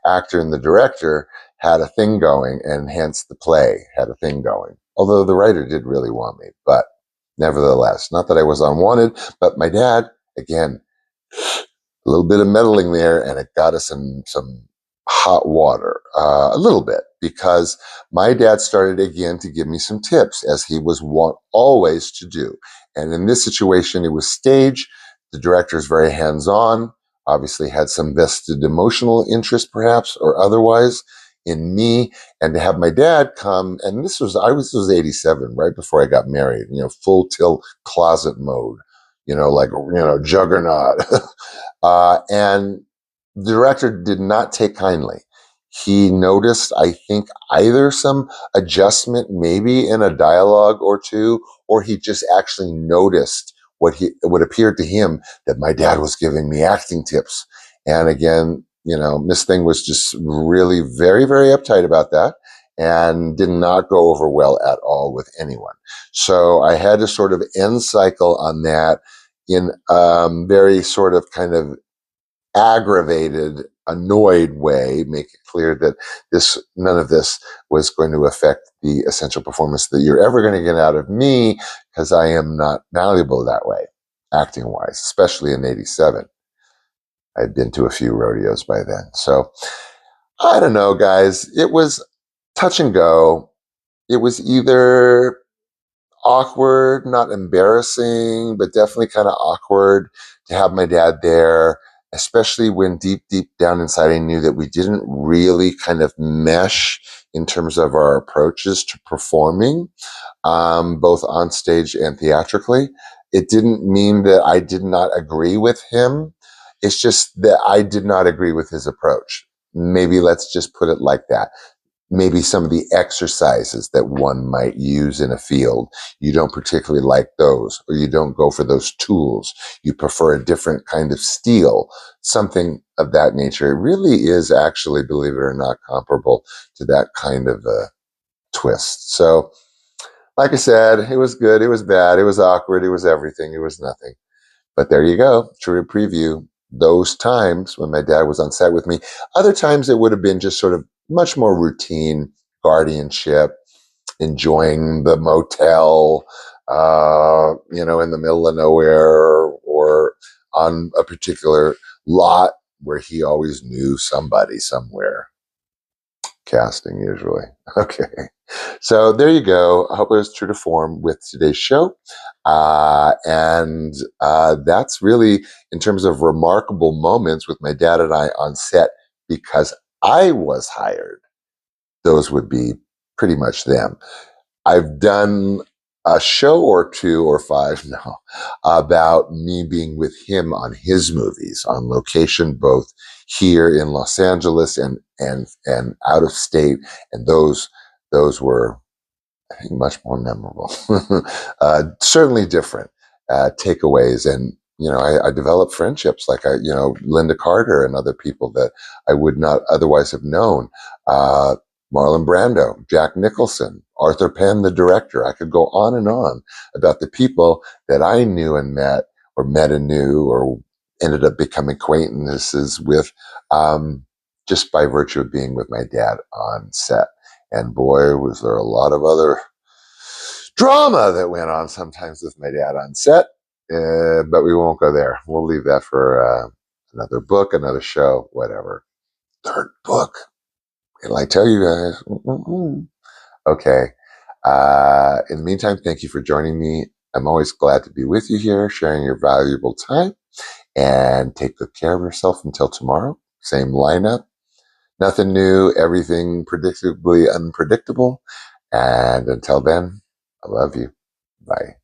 actor and the director had a thing going, and hence the play had a thing going. Although the writer did really want me, but nevertheless, not that I was unwanted, but my dad, again, a little bit of meddling there, and it got us in some hot water, a little bit, because my dad started again to give me some tips, as he was wont always to do. And in this situation, it was stage. The director is very hands-on, obviously had some vested emotional interest, perhaps, or otherwise, in me. And to have my dad come, and this was 87, right before I got married, full tilt closet mode, juggernaut. And the director did not take kindly. He noticed, I think, either some adjustment, maybe in a dialogue or two, or he just actually noticed what appeared to him, that my dad was giving me acting tips. And again, Miss Thing was just really very, very uptight about that, and did not go over well at all with anyone. So I had to sort of end cycle on that in very sort of kind of aggravated, annoyed way, make it clear that none of this was going to affect the essential performance that you're ever going to get out of me, because I am not malleable that way, acting wise, especially in 87. I'd been to a few rodeos by then. So I don't know, guys. It was touch and go. It was either awkward, not embarrassing, but definitely kind of awkward to have my dad there, especially when deep, deep down inside I knew that we didn't really kind of mesh in terms of our approaches to performing, both on stage and theatrically. It didn't mean that I did not agree with him. It's just that I did not agree with his approach. Maybe let's just put it like that. Maybe some of the exercises that one might use in a field, you don't particularly like those, or you don't go for those tools. You prefer a different kind of steel, something of that nature. It really is actually, believe it or not, comparable to that kind of a twist. So, like I said, it was good, it was bad, it was awkward, it was everything, it was nothing. But there you go, true preview. Those times when my dad was on set with me. Other times it would have been just sort of much more routine guardianship, enjoying the motel, in the middle of nowhere, or on a particular lot where he always knew somebody somewhere. Casting, usually. Okay. So there you go. I hope it was true to form with today's show. And that's really, in terms of remarkable moments with my dad and I on set, because I was hired, those would be pretty much them. I've done a show or 2 or 5 now about me being with him on his movies on location, both here in Los Angeles and out of state, and those were, I think, much more memorable. Certainly different takeaways, and I developed friendships like Linda Carter and other people that I would not otherwise have known. Marlon Brando, Jack Nicholson, Arthur Penn, the director. I could go on and on about the people that I knew and met, or met and knew, or ended up becoming acquaintances with, just by virtue of being with my dad on set. And boy, was there a lot of other drama that went on sometimes with my dad on set, but we won't go there. We'll leave that for another book, another show, whatever. Third book. Will I tell you guys? Okay. In the meantime, thank you for joining me. I'm always glad to be with you here, sharing your valuable time. And take good care of yourself until tomorrow. Same lineup. Nothing new, everything predictably unpredictable. And until then, I love you. Bye.